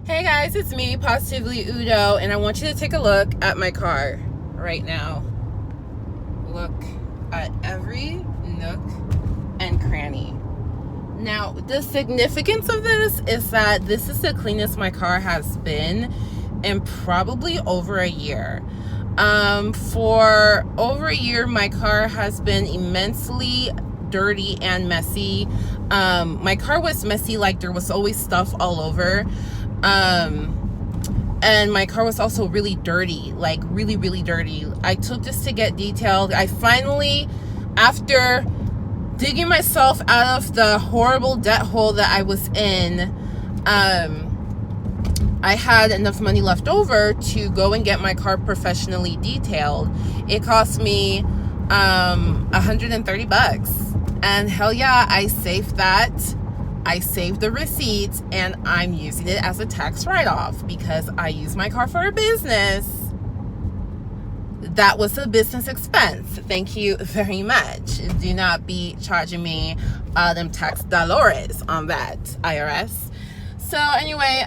Hey guys, it's me, Positively Udo, and I want you to take a look at my car right now. Look at every nook and cranny. Now, the significance of this is that this is the cleanest my car has been in probably over a year. For over a year, my car has been immensely dirty and messy. My car was messy, like there was always stuff all over. And my car was also really dirty, like really, really dirty. I took this to get detailed. I finally, after digging myself out of the horrible debt hole that I was in, I had enough money left over to go and get my car professionally detailed. It cost me $130, and hell yeah, I saved that. I saved the receipts, and I'm using it as a tax write-off because I use my car for a business. That was a business expense. Thank you very much. Do not be charging me them tax dollars on that, IRS. So anyway,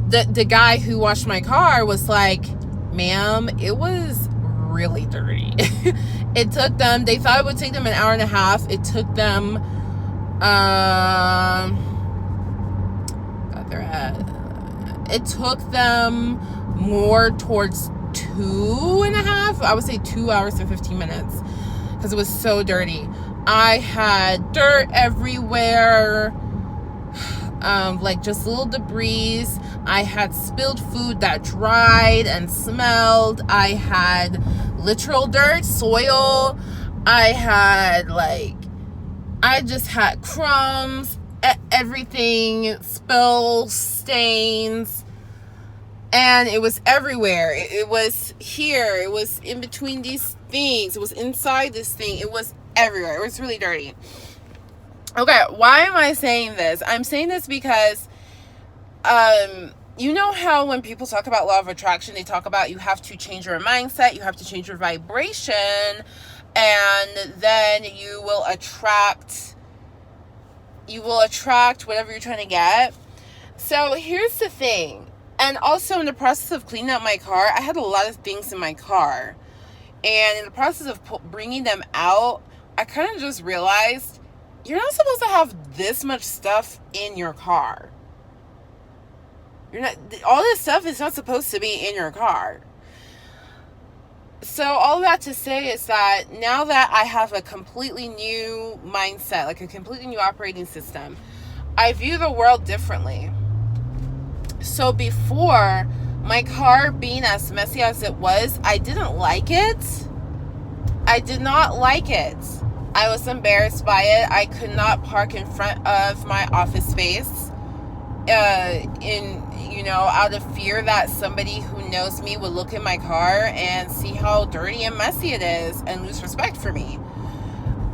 the guy who washed my car was like, ma'am, it was really dirty. It took them, they thought it would take them an hour and a half. It took them it took them more towards 2.5, I would say 2 hours and 15 minutes, because it was so dirty. I had dirt everywhere, like just little debris. I had spilled food that dried and smelled. I had literal dirt, soil. I just had crumbs, everything, spills, stains, and it was everywhere. It was here, it was in between these things, it was inside this thing, it was everywhere. It was really dirty. Okay, why am I saying this? I'm saying this because you know how when people talk about law of attraction, they talk about you have to change your mindset, you have to change your vibration, and then you will attract whatever you're trying to get. So here's the thing. And also, in the process of cleaning up my car, I had a lot of things in my car, and in the process of bringing them out, I kind of just realized you're not supposed to have this much stuff in your car. All this stuff is not supposed to be in your car. So all that to say is that now that I have a completely new mindset, like a completely new operating system, I view the world differently. So before, my car being as messy as it was, I didn't like it. I did not like it. I was embarrassed by it. I could not park in front of my office space out of fear that somebody who knows me would look in my car and see how dirty and messy it is and lose respect for me.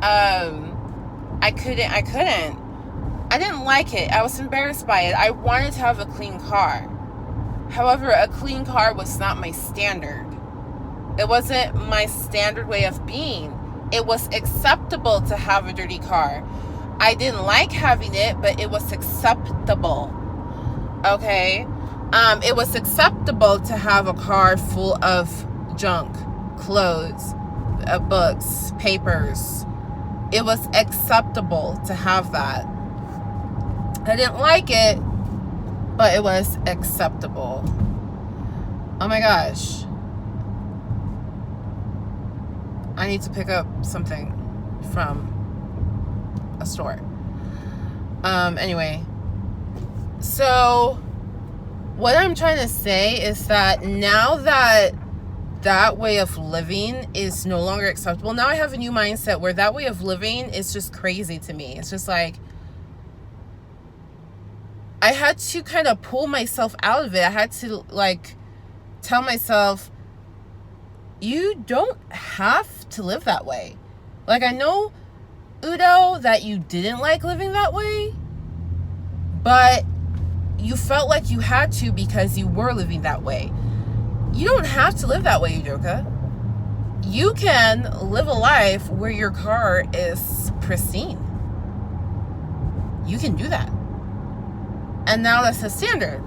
I couldn't. I didn't like it. I was embarrassed by it. I wanted to have a clean car. However, a clean car was not my standard. It wasn't my standard way of being. It was acceptable to have a dirty car. I didn't like having it, but it was acceptable. Okay? It was acceptable to have a car full of junk, clothes, books, papers. It was acceptable to have that. I didn't like it, but it was acceptable. Oh my gosh. I need to pick up something from a store. Anyway. So, what I'm trying to say is that now that that way of living is no longer acceptable, now I have a new mindset where that way of living is just crazy to me. It's just like, I had to kind of pull myself out of it. I had to tell myself, you don't have to live that way. Like, I know, Udo, that you didn't like living that way, but you felt like you had to because you were living that way. You don't have to live that way, Udoka. You can live a life where your car is pristine. you can do that. And now that's the standard.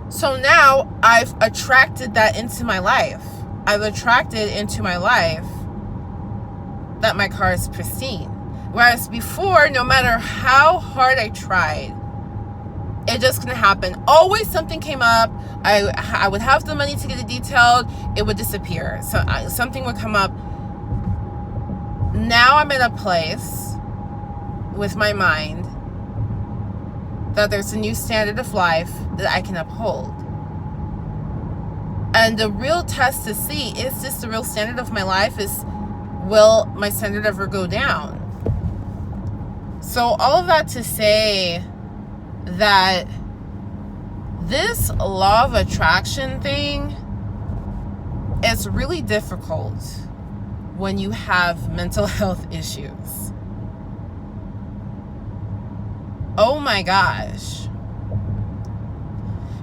So now I've attracted that into my life. I've attracted into my life that my car is pristine. Whereas before, no matter how hard I tried, it just couldn't happen. Always something came up. I would have the money to get it detailed. It would disappear. So something would come up. Now I'm in a place with my mind that there's a new standard of life that I can uphold. And the real test to see, is this the real standard of my life? Will my standard ever go down? So all of that to say that this law of attraction thing is really difficult when you have mental health issues. Oh my gosh.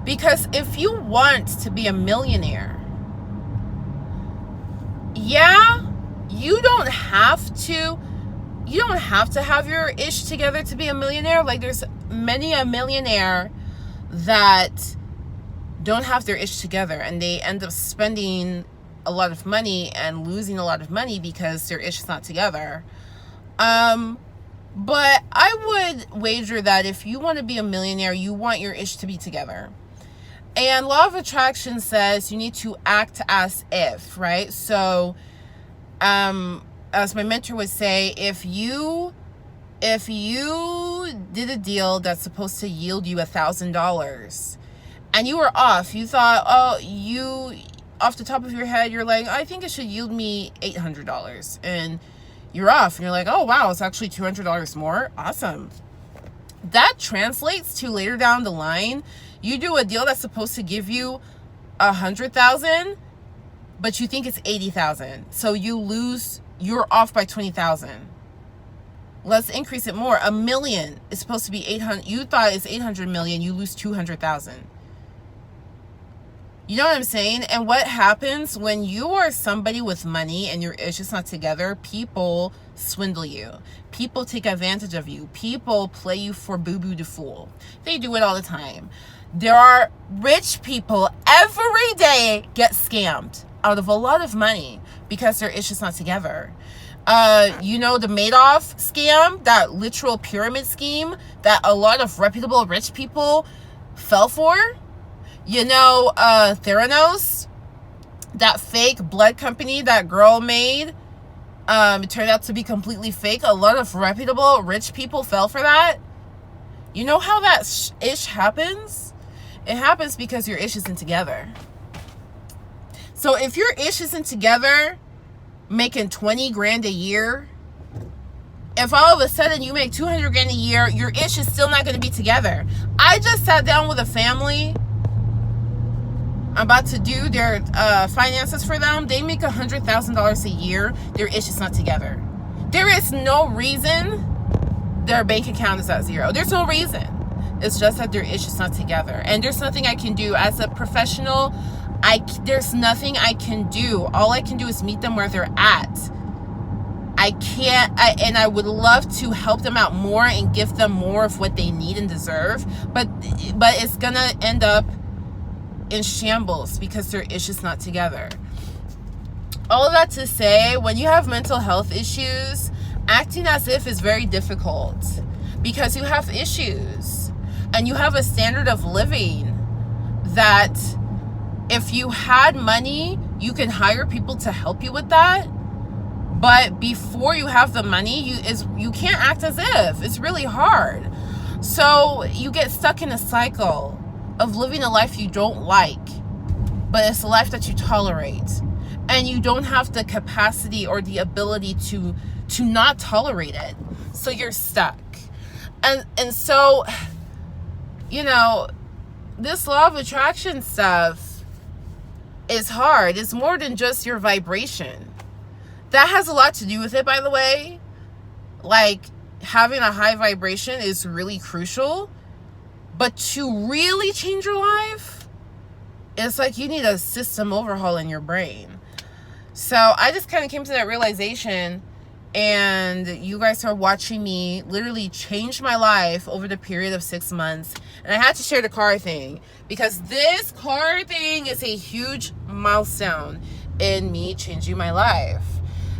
Because if you want to be a millionaire, yeah, you don't have to have your ish together to be a millionaire. Like, there's many a millionaire that don't have their ish together, and they end up spending a lot of money and losing a lot of money because their ish is not together. But I would wager that if you want to be a millionaire, you want your ish to be together. And law of attraction says you need to act as if, right? So, as my mentor would say, if you did a deal that's supposed to yield you $1,000 and you were off, you thought, off the top of your head, you're like, I think it should yield me $800, and you're off and you're like, oh wow, it's actually $200 more. Awesome. That translates to later down the line, you do a deal that's supposed to give you $100,000, but you think it's $80,000. So you're off by $20,000. Let's increase it more. $1 million is supposed to be 800. You thought it's 800 million. You lose 200,000. You know what I'm saying? And what happens when you are somebody with money and it's just not together? People swindle you. People take advantage of you. People play you for boo-boo to fool. They do it all the time. There are rich people every day get scammed out of a lot of money because their ish is not together. The Madoff scam, that literal pyramid scheme that a lot of reputable rich people fell for. Theranos, that fake blood company that girl made, it turned out to be completely fake. A lot of reputable rich people fell for that. You know how that ish happens? It happens because your ish isn't together. So if your ish isn't together, making 20 grand a year, if all of a sudden you make 200 grand a year, your ish is still not going to be together. I just sat down with a family. I'm about to do their finances for them. They make $100,000 a year. Their ish is not together. There is no reason their bank account is at zero. There's no reason. It's just that their ish is not together. And there's nothing I can do as a professional. There's nothing I can do. All I can do is meet them where they're at. I would love to help them out more and give them more of what they need and deserve. But it's gonna end up in shambles because their ish is not together. All of that to say, when you have mental health issues, acting as if is very difficult because you have issues and you have a standard of living that if you had money, you can hire people to help you with that. But before you have the money, you can't act as if. It's really hard. So you get stuck in a cycle of living a life you don't like, but it's a life that you tolerate. And you don't have the capacity or the ability to not tolerate it. So you're stuck. And so, this law of attraction stuff is hard. It's more than just your vibration. That has a lot to do with it, by the way. Like, having a high vibration is really crucial. But to really change your life, it's like you need a system overhaul in your brain. So I just kind of came to that realization And you guys are watching me literally change my life over the period of 6 months. And I had to share the car thing because this car thing is a huge milestone in me changing my life.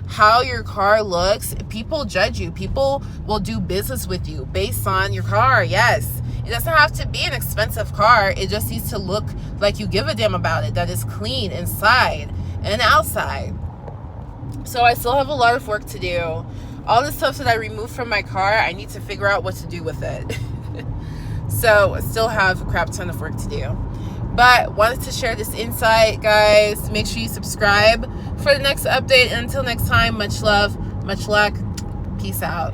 How your car looks, people judge you. People will do business with you based on your car. Yes, it doesn't have to be an expensive car. It just needs to look like you give a damn about it, that is clean inside and outside. So I still have a lot of work to do. All the stuff that I removed from my car, I need to figure out what to do with it. So I still have a crap ton of work to do. But wanted to share this insight, guys. Make sure you subscribe for the next update. And until next time, much love, much luck. Peace out.